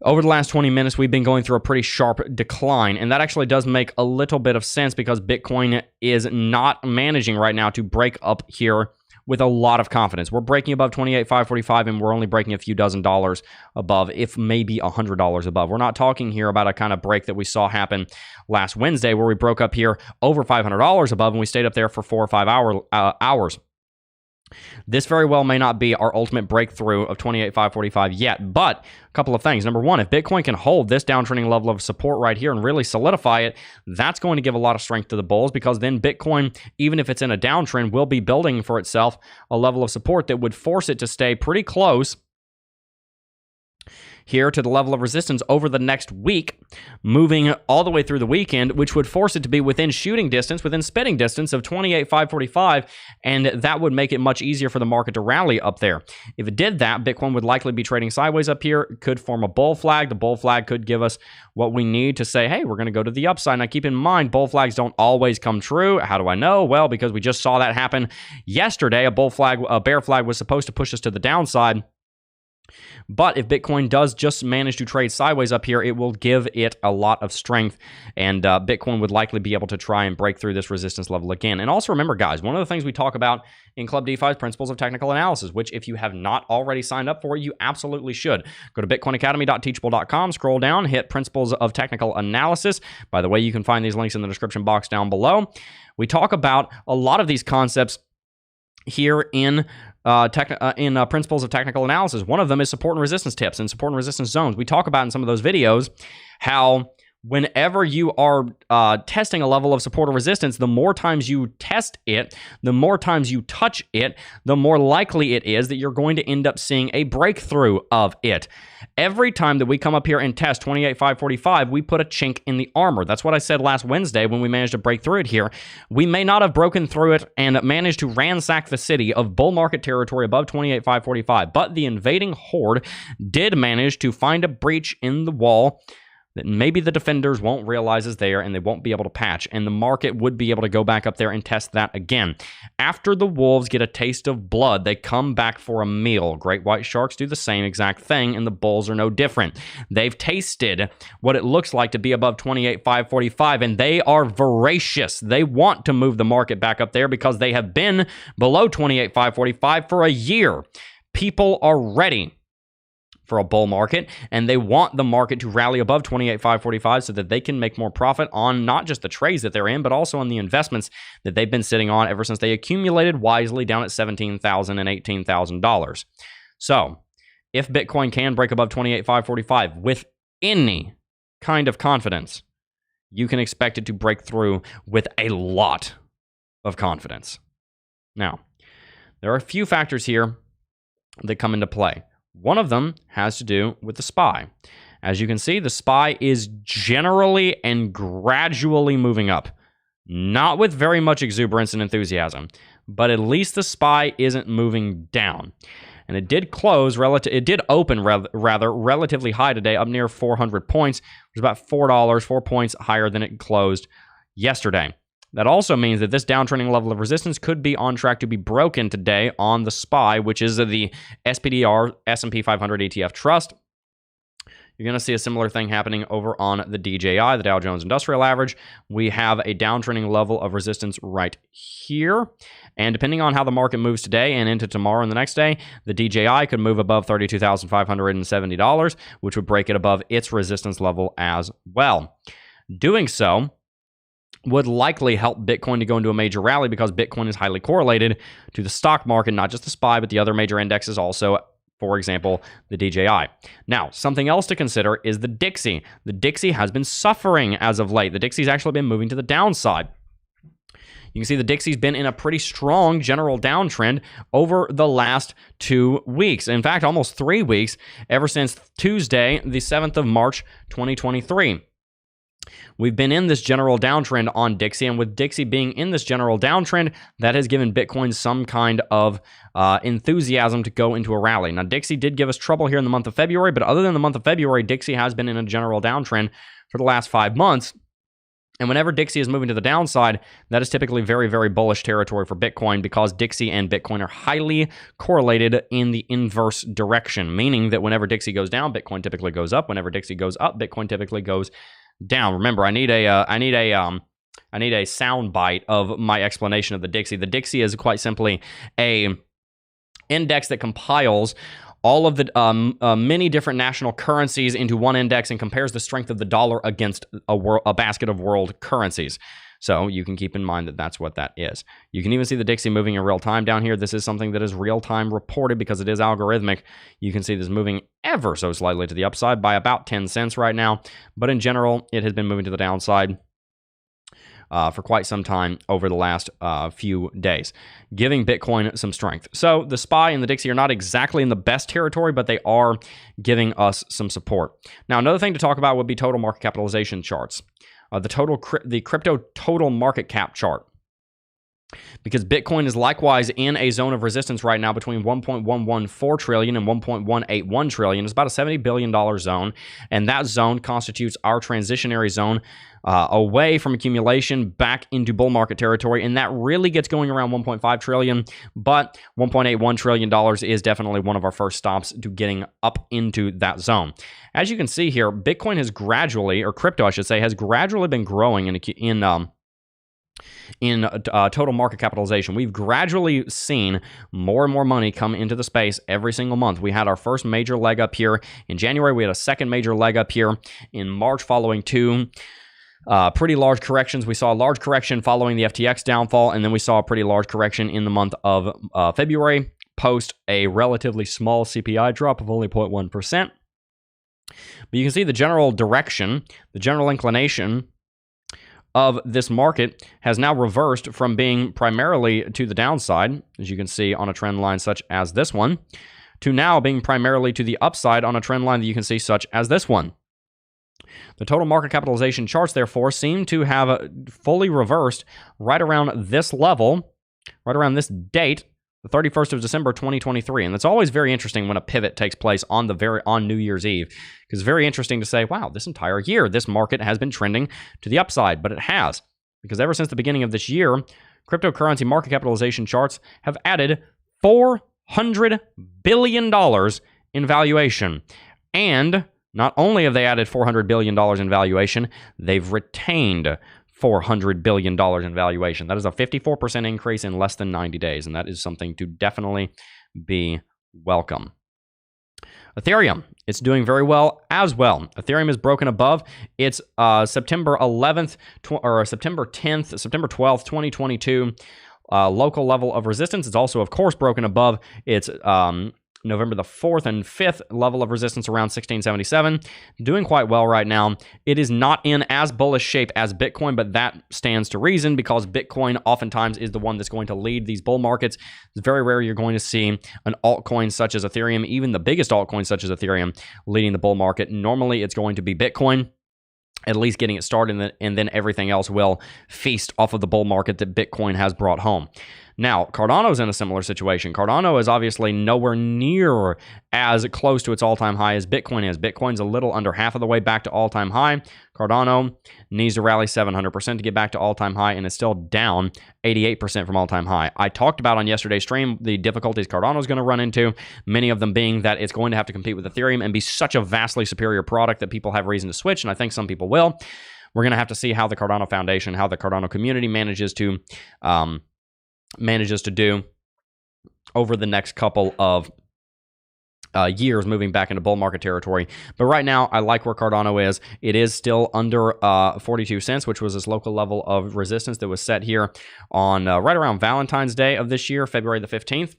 Over the last 20 minutes, we've been going through a pretty sharp decline, and that actually does make a little bit of sense because Bitcoin is not managing right now to break up here with a lot of confidence. We're breaking above 28,545, and we're only breaking a few dozen dollars above, if maybe $100 above. We're not talking here about a kind of break that we saw happen last Wednesday where we broke up here over $500 above, and we stayed up there for 4 or 5 hours. This very well may not be our ultimate breakthrough of 28,545 yet, but a couple of things. Number one, if Bitcoin can hold this downtrending level of support right here and really solidify it, that's going to give a lot of strength to the bulls, because then Bitcoin, even if it's in a downtrend, will be building for itself a level of support that would force it to stay pretty close here to the level of resistance over the next week, moving all the way through the weekend, which would force it to be within shooting distance, within spitting distance of 28,545, and that would make it much easier for the market to rally up there. If it did that, Bitcoin would likely be trading sideways up here, could form a bull flag. The bull flag could give us what we need to say, hey, we're going to go to the upside. Now, keep in mind, bull flags don't always come true. How do I know? Well, because we just saw that happen yesterday. A bear flag was supposed to push us to the downside. But if Bitcoin does just manage to trade sideways up here, it will give it a lot of strength, and Bitcoin would likely be able to try and break through this resistance level again. And also remember, guys, one of the things we talk about in Club DeFi's Principles of Technical Analysis, which if you have not already signed up for, you absolutely should. Go to bitcoinacademy.teachable.com, scroll down, hit Principles of Technical Analysis. By the way, you can find these links in the description box down below. We talk about a lot of these concepts here in Principles of Technical Analysis. One of them is support and resistance tips and support and resistance zones. We talk about in some of those videos how whenever you are testing a level of support or resistance, the more times you test it, the more times you touch it, the more likely it is that you're going to end up seeing a breakthrough of it. Every time that we come up here and test 28,545, we put a chink in the armor. That's what I said last Wednesday when we managed to break through it here. We may not have broken through it and managed to ransack the city of bull market territory above 28,545, but the invading horde did manage to find a breach in the wall that maybe the defenders won't realize is there, and they won't be able to patch, and the market would be able to go back up there and test that again. After the wolves get a taste of blood, they come back for a meal. Great white sharks do the same exact thing, and the bulls are no different. They've tasted what it looks like to be above 28,545, and they are voracious. They want to move the market back up there because they have been below 28,545 for a year. People are ready for a bull market, and they want the market to rally above 28,545 so that they can make more profit on not just the trades that they're in, but also on the investments that they've been sitting on ever since they accumulated wisely down at $17,000 and $18,000. So if Bitcoin can break above 28,545 with any kind of confidence, you can expect it to break through with a lot of confidence. Now, there are a few factors here that come into play. One of them has to do with the SPY. As you can see, the SPY is generally and gradually moving up. Not with very much exuberance and enthusiasm, but at least the SPY isn't moving down. And it did open relatively high today, up near 400 points. It was about $4, 4 points higher than it closed yesterday. That also means that this downtrending level of resistance could be on track to be broken today on the SPY, which is the SPDR S&P 500 ETF Trust. You're going to see a similar thing happening over on the DJI, the Dow Jones Industrial Average. We have a downtrending level of resistance right here. And depending on how the market moves today and into tomorrow and the next day, the DJI could move above $32,570, which would break it above its resistance level as well. Doing so would likely help Bitcoin to go into a major rally because Bitcoin is highly correlated to the stock market, not just the SPY, but the other major indexes also. For example, the DJI. Now, something else to consider is the Dixie. The Dixie has been suffering as of late. The Dixie's actually been moving to the downside. You can see the Dixie's been in a pretty strong general downtrend over the last 2 weeks. In fact, almost 3 weeks, ever since Tuesday, the 7th of March, 2023. We've been in this general downtrend on Dixie, and with Dixie being in this general downtrend, that has given Bitcoin some kind of enthusiasm to go into a rally. Now, Dixie did give us trouble here in the month of February, but other than the month of February, Dixie has been in a general downtrend for the last 5 months. And whenever Dixie is moving to the downside, that is typically very, very bullish territory for Bitcoin because Dixie and Bitcoin are highly correlated in the inverse direction, meaning that whenever Dixie goes down, Bitcoin typically goes up. Whenever Dixie goes up, Bitcoin typically goes down. Remember, I need a sound bite of my explanation of the Dixie. The Dixie is quite simply a index that compiles all of the many different national currencies into one index and compares the strength of the dollar against a basket of world currencies. So you can keep in mind that that's what that is. You can even see the Dixie moving in real time down here. This is something that is real time reported because it is algorithmic. You can see this moving ever so slightly to the upside by about 10 cents right now. But in general, it has been moving to the downside for quite some time over the last few days, giving Bitcoin some strength. So the SPY and the Dixie are not exactly in the best territory, but they are giving us some support. Now, another thing to talk about would be total market capitalization charts. The crypto total market cap chart. Because Bitcoin is likewise in a zone of resistance right now between 1.114 trillion and 1.181 trillion. It's about a $70 billion zone, and that zone constitutes our transitionary zone away from accumulation back into bull market territory, and that really gets going around 1.5 trillion, but $1.81 trillion is definitely one of our first stops to getting up into that zone. As you can see here, Bitcoin has gradually, or crypto I should say, has gradually been growing in total market capitalization. We've gradually seen more and more money come into the space every single month. We had our first major leg up here in January. We had a second major leg up here in March following two pretty large corrections. We saw a large correction following the FTX downfall, and then we saw a pretty large correction in the month of February post a relatively small CPI drop of only 0.1%. But you can see the general direction, the general inclination of this market has now reversed from being primarily to the downside, as you can see on a trend line such as this one, to now being primarily to the upside on a trend line that you can see such as this one. The total market capitalization charts, therefore, seem to have fully reversed right around this level, right around this date, the 31st of December, 2023. And it's always very interesting when a pivot takes place on New Year's Eve, because it's very interesting to say, wow, this entire year, this market has been trending to the upside, but it has, because ever since the beginning of this year, cryptocurrency market capitalization charts have added $400 billion in valuation. And not only have they added $400 billion in valuation, they've retained $400 billion in valuation. That is a 54% increase in less than 90 days, and that is something to definitely be welcome. Ethereum, it's doing very well as well. Ethereum is broken above its September 11th or September 10th, September 12th, 2022 local level of resistance. It's also, of course, broken above its November the 4th and 5th, level of resistance around 1677. Doing quite well right now. It is not in as bullish shape as Bitcoin, but that stands to reason because Bitcoin oftentimes is the one that's going to lead these bull markets. It's very rare you're going to see an altcoin such as Ethereum, even the biggest altcoin such as Ethereum, leading the bull market. Normally, it's going to be Bitcoin, at least getting it started, and then everything else will feast off of the bull market that Bitcoin has brought home. Now, Cardano's in a similar situation. Cardano is obviously nowhere near as close to its all-time high as Bitcoin is. Bitcoin's a little under half of the way back to all-time high. Cardano needs to rally 700% to get back to all-time high, and is still down 88% from all-time high. I talked about on yesterday's stream the difficulties Cardano's going to run into, many of them being that it's going to have to compete with Ethereum and be such a vastly superior product that people have reason to switch, and I think some people will. We're going to have to see how the Cardano Foundation, how the Cardano community manages to do over the next couple of years, moving back into bull market territory. But right now, I like where Cardano is. It is still under 42 cents, which was its local level of resistance that was set here on right around Valentine's Day of this year, February the 15th.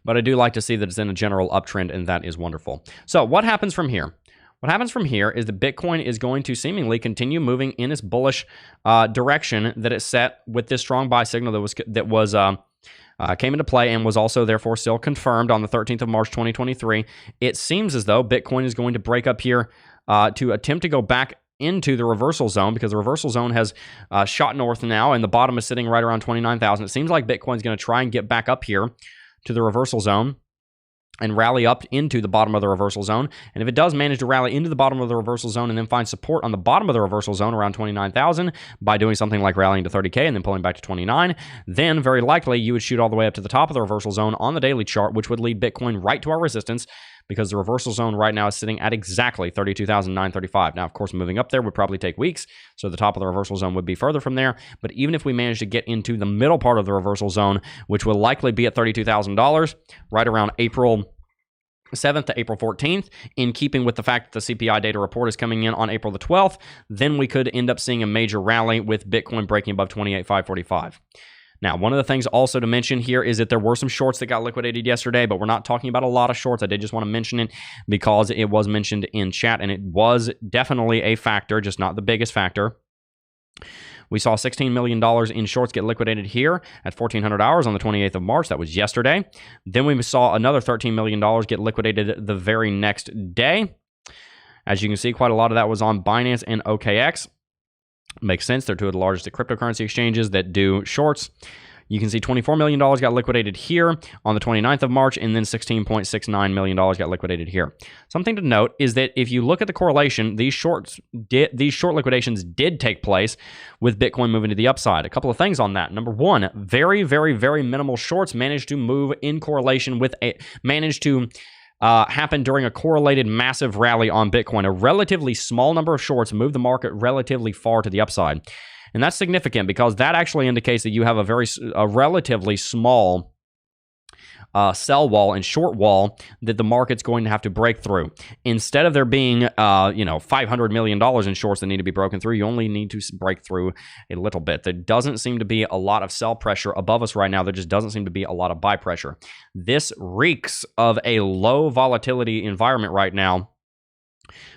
But I do like to see that it's in a general uptrend, and that is wonderful. So what happens from here? What happens from here is that Bitcoin is going to seemingly continue moving in its bullish direction that it set with this strong buy signal that came into play and was also therefore still confirmed on the 13th of March 2023. It seems as though Bitcoin is going to break up here to attempt to go back into the reversal zone, because the reversal zone has shot north now, and the bottom is sitting right around 29,000. It seems like Bitcoin's going to try and get back up here to the reversal zone and rally up into the bottom of the reversal zone. And if it does manage to rally into the bottom of the reversal zone and then find support on the bottom of the reversal zone around 29,000 by doing something like rallying to 30K and then pulling back to 29, then very likely you would shoot all the way up to the top of the reversal zone on the daily chart, which would lead Bitcoin right to our resistance, because the reversal zone right now is sitting at exactly 32,935. Now, of course, moving up there would probably take weeks, so the top of the reversal zone would be further from there. But even if we manage to get into the middle part of the reversal zone, which will likely be at $32,000, right around April 7th to April 14th, in keeping with the fact that the CPI data report is coming in on April the 12th, then we could end up seeing a major rally with Bitcoin breaking above 28,545. Now, one of the things also to mention here is that there were some shorts that got liquidated yesterday, but we're not talking about a lot of shorts. I did just want to mention it because it was mentioned in chat, and it was definitely a factor, just not the biggest factor. We saw $16 million in shorts get liquidated here at 1400 hours on the 28th of March. That was yesterday. Then we saw another $13 million get liquidated the very next day. As you can see, quite a lot of that was on Binance and OKX. Makes sense. They're two of the largest cryptocurrency exchanges that do shorts. You can see $24 million got liquidated here on the 29th of March, and then $16.69 million got liquidated here. Something to note is that if you look at the correlation, these short liquidations did take place with Bitcoin moving to the upside. A couple of things on that. Number one, very, very, very minimal shorts managed to move in correlation with happen during a correlated massive rally on Bitcoin. A relatively small number of shorts moved the market relatively far to the upside. And that's significant because that actually indicates that you have a relatively small sell wall and short wall that the market's going to have to break through. Instead of there being $500 million in shorts that need to be broken through, you only need to break through a little bit. There doesn't seem to be a lot of sell pressure above us right now. There just doesn't seem to be a lot of buy pressure. This reeks of a low volatility environment right now,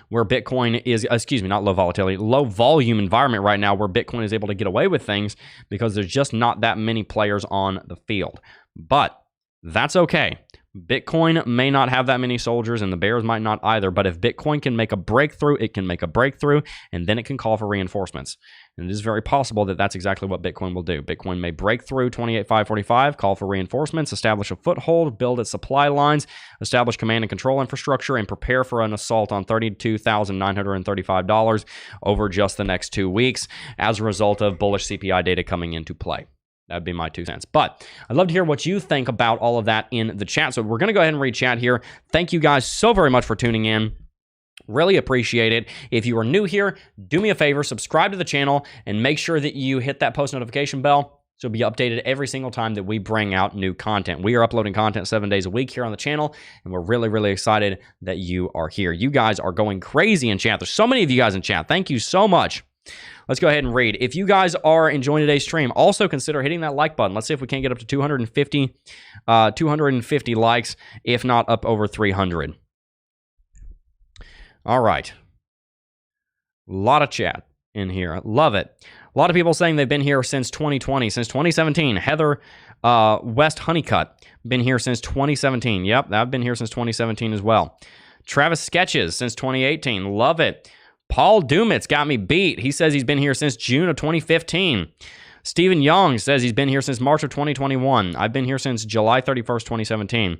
where Bitcoin is, not low volatility, low volume environment right now where Bitcoin is able to get away with things because there's just not that many players on the field. But that's okay. Bitcoin may not have that many soldiers, and the bears might not either, but if Bitcoin can make a breakthrough, it can make a breakthrough, and then it can call for reinforcements. And it is very possible that that's exactly what Bitcoin will do. Bitcoin may break through 28,545, call for reinforcements, establish a foothold, build its supply lines, establish command and control infrastructure, and prepare for an assault on $32,935 over just the next 2 weeks as a result of bullish CPI data coming into play. That'd be my 2 cents. But I'd love to hear what you think about all of that in the chat. So we're going to go ahead and read chat here. Thank you guys so very much for tuning in. Really appreciate it. If you are new here, do me a favor, subscribe to the channel, and make sure that you hit that post notification bell so you'll be updated every single time that we bring out new content. We are uploading content 7 days a week here on the channel, and we're really, really excited that you are here. You guys are going crazy in chat. There's so many of you guys in chat. Thank you so much Let's go ahead and read. If you guys are enjoying today's stream, also consider hitting that like button. Let's see if we can't get up to 250 likes, if not up over 300. All right. A lot of chat in here. Love it. A lot of people saying they've been here since 2020, since 2017. Heather West Honeycutt, been here since 2017. Yep, I've been here since 2017 as well. Travis Sketches since 2018. Love it. Paul Dumitz got me beat. He says he's been here since June of 2015. Stephen Young says he's been here since March of 2021. I've been here since July 31st, 2017.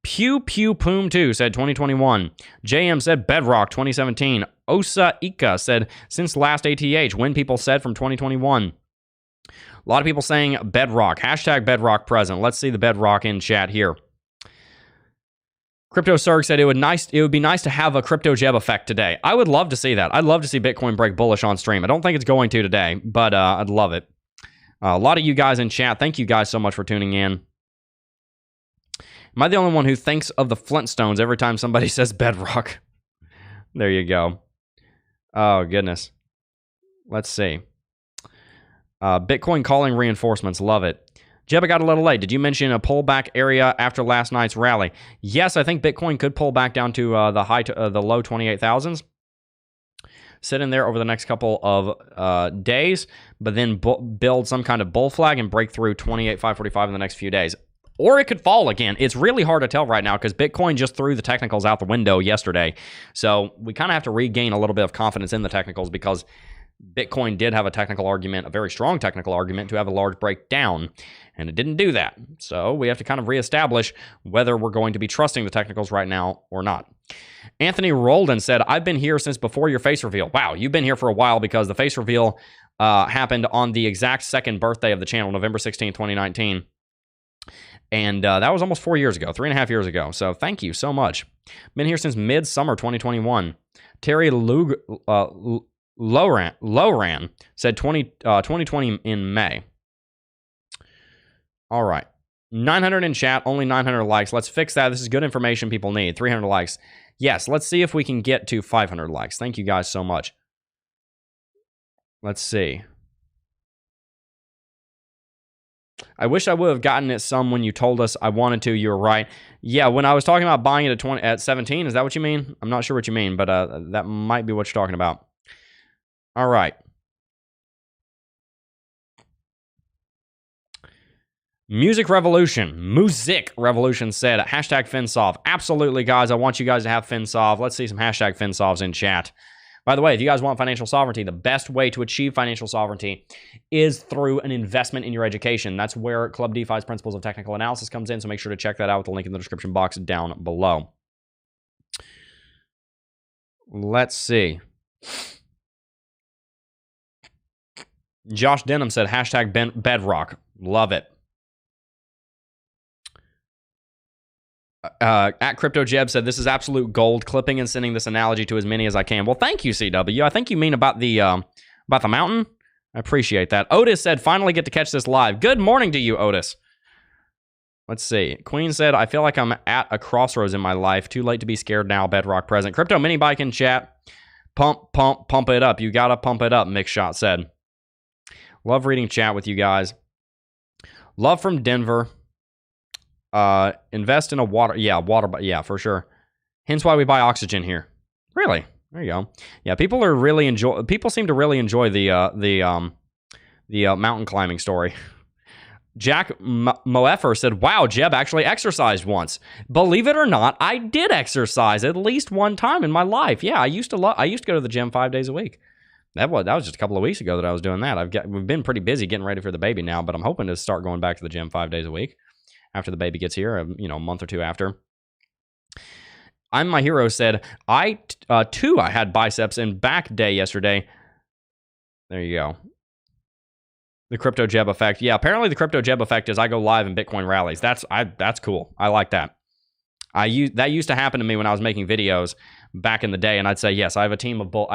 Pew Pew Poom 2 said 2021. JM said Bedrock 2017. Osa Ika said since last ATH. When people said from 2021. A lot of people saying Bedrock. Hashtag Bedrock present. Let's see the Bedrock in chat here. Crypto Surg said it would be nice to have a crypto Jebb effect today. I would love to see that. I'd love to see Bitcoin break bullish on stream. I don't think it's going to today, but I'd love it. A lot of you guys in chat, thank you guys so much for tuning in. Am I the only one who thinks of the Flintstones every time somebody says Bedrock? There you go. Oh, goodness. Let's see. Bitcoin calling reinforcements. Love it. Jebb, I got a little late. Did you mention a pullback area after last night's rally? Yes, I think Bitcoin could pull back down to the low 28,000s. Sit in there over the next couple of days, but then build some kind of bull flag and break through 28,545 in the next few days. Or it could fall again. It's really hard to tell right now because Bitcoin just threw the technicals out the window yesterday. So we kind of have to regain a little bit of confidence in the technicals because Bitcoin did have a technical argument, a very strong technical argument to have a large breakdown, and it didn't do that. So we have to kind of reestablish whether we're going to be trusting the technicals right now or not. Anthony Roldan said, I've been here since before your face reveal. Wow, you've been here for a while because the face reveal happened on the exact second birthday of the channel, November 16, 2019. And that was almost 4 years ago, 3.5 years ago. So thank you so much. Been here since mid-summer 2021. Terry Lowran said 2020 in May. All right. 900 in chat, only 900 likes. Let's fix that. This is good information people need. 300 likes. Yes, let's see if we can get to 500 likes. Thank you guys so much. Let's see. I wish I would have gotten it some when you told us I wanted to. You were right. Yeah, when I was talking about buying it at 17, is that what you mean? I'm not sure what you mean, but that might be what you're talking about. All right. Music Revolution said, hashtag FinSolve. Absolutely, guys. I want you guys to have FinSolve. Let's see some hashtag FinSolves in chat. By the way, if you guys want financial sovereignty, the best way to achieve financial sovereignty is through an investment in your education. That's where Club DeFi's Principles of Technical Analysis comes in, so make sure to check that out with the link in the description box down below. Let's see. Josh Denham said, hashtag Bedrock. Love it. At Crypto Jebb said, this is absolute gold, clipping and sending this analogy to as many as I can. Well, thank you, CW. I think you mean about the mountain. I appreciate that. Otis said, finally get to catch this live. Good morning to you, Otis. Let's see. Queen said, I feel like I'm at a crossroads in my life. Too late to be scared now. Bedrock present. Crypto Mini Bike in chat. Pump it up. You gotta pump it up, Mix Shot said. Love reading chat with you guys. Love from Denver. Invest in a water. Yeah, for sure. Hence why we buy oxygen here. Really? There you go. Yeah, people seem to really enjoy the mountain climbing story. Jack Moeffer said, wow, Jebb actually exercised once. Believe it or not, I did exercise at least one time in my life. Yeah, I used to go to the gym 5 days a week. That was just a couple of weeks ago that I was doing that. We've been pretty busy getting ready for the baby now, but I'm hoping to start going back to the gym 5 days a week after the baby gets here, a month or two after. I'm My Hero said, I had biceps and back day yesterday. There you go. The Crypto Jebb effect. Yeah, apparently the Crypto Jebb effect is I go live in Bitcoin rallies. That's cool. I like that. That used to happen to me when I was making videos back in the day, and I'd say, yes, I have a team of bull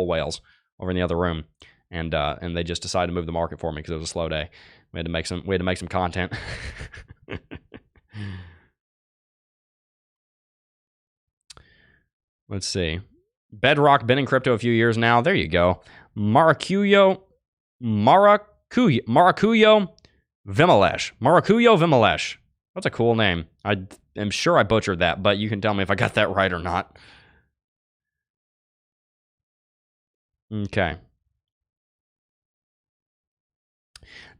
whales over in the other room, and they just decided to move the market for me because it was a slow day. We had to make some content. Let's see. Bedrock, been in crypto a few years now. There you go. Maracuyo Vimalesh. That's a cool name. I am sure I butchered that, but you can tell me if I got that right or not. Okay.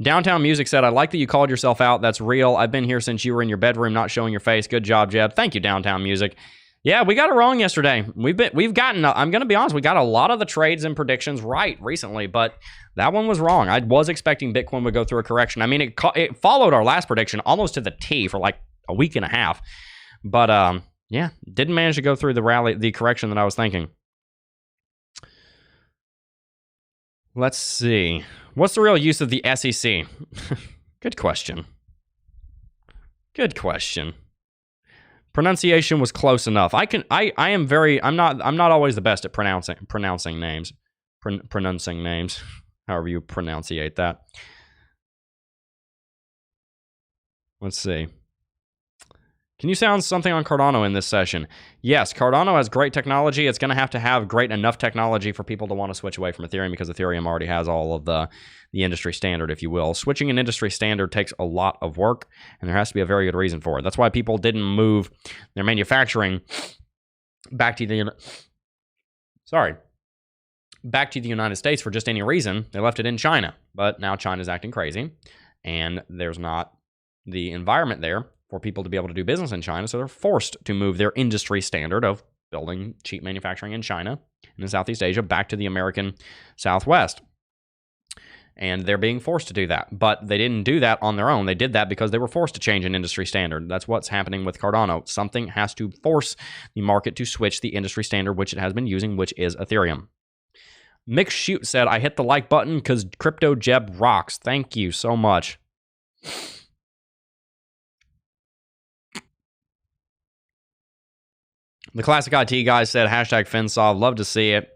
Downtown Music said, I like that you called yourself out. That's real. I've been here since you were in your bedroom, not showing your face. Good job, Jebb. Thank you, Downtown Music. Yeah, we got it wrong yesterday. We've gotten, I'm going to be honest, we got a lot of the trades and predictions right recently, but that one was wrong. I was expecting Bitcoin would go through a correction. I mean, it followed our last prediction almost to the T for like a week and a half. But yeah, didn't manage to go through the correction that I was thinking. Let's see. What's the real use of the SEC? Good question. Good question. Pronunciation was close enough. I'm not always the best at pronouncing names. Pronouncing names. However you pronunciate that. Let's see. Can you sound something on Cardano in this session? Yes, Cardano has great technology. It's going to have great enough technology for people to want to switch away from Ethereum because Ethereum already has all of the industry standard, if you will. Switching an industry standard takes a lot of work, and there has to be a very good reason for it. That's why people didn't move their manufacturing back to the United States for just any reason. They left it in China, but now China's acting crazy, and there's not the environment there for people to be able to do business in China, so they're forced to move their industry standard of building cheap manufacturing in China and in Southeast Asia back to the American Southwest. And they're being forced to do that. But they didn't do that on their own. They did that because they were forced to change an industry standard. That's what's happening with Cardano. Something has to force the market to switch the industry standard, which it has been using, which is Ethereum. Mick Shoot said, I hit the like button because Crypto Jebb rocks. Thank you so much. The Classic IT guy said, hashtag FinSolve, love to see it.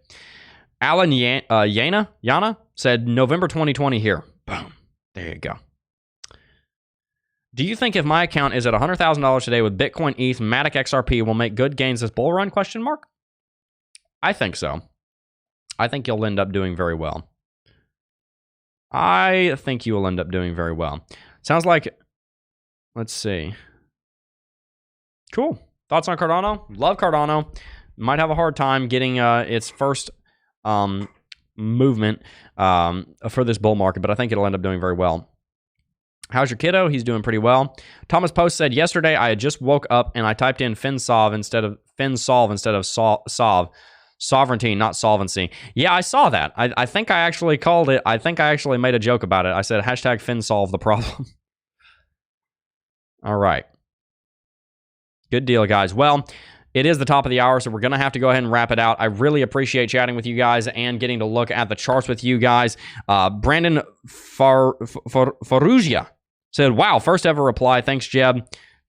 Alan Yana said, November 2020 here. Boom. There you go. Do you think if my account is at $100,000 today with Bitcoin, ETH, Matic XRP will make good gains this bull run? ? I think so. I think you'll end up doing very well. Sounds like, let's see. Cool. Thoughts on Cardano? Love Cardano. Might have a hard time getting its first movement for this bull market, but I think it'll end up doing very well. How's your kiddo? He's doing pretty well. Thomas Post said, yesterday I had just woke up and I typed in FinSolve instead of Solve. Sovereignty, not solvency. Yeah, I saw that. I think I actually called it. I think I actually made a joke about it. I said, hashtag FinSolve the problem. All right. Good deal, guys. Well, it is the top of the hour, so we're going to have to go ahead and wrap it out. I really appreciate chatting with you guys and getting to look at the charts with you guys. Brandon Farrugia said, wow, first ever reply. Thanks, Jebb.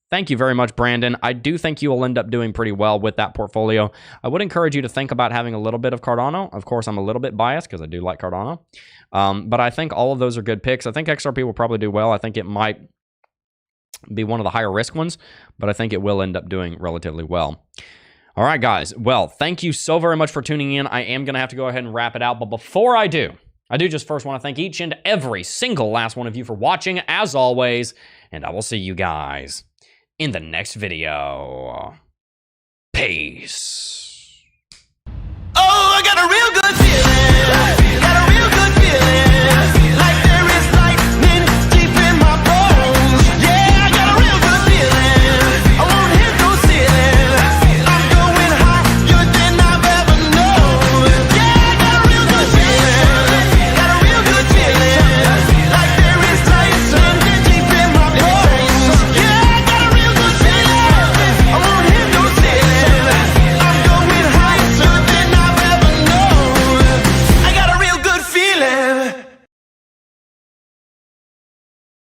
Thank you very much, Brandon. I do think you will end up doing pretty well with that portfolio. I would encourage you to think about having a little bit of Cardano. Of course, I'm a little bit biased because I do like Cardano. But I think all of those are good picks. I think XRP will probably do well. I think it might be one of the higher risk ones, but I think it will end up doing relatively well. All right, guys. Well, thank you so very much for tuning in. I am going to have to go ahead and wrap it out, but before I do just first want to thank each and every single last one of you for watching, as always, and I will see you guys in the next video. Peace.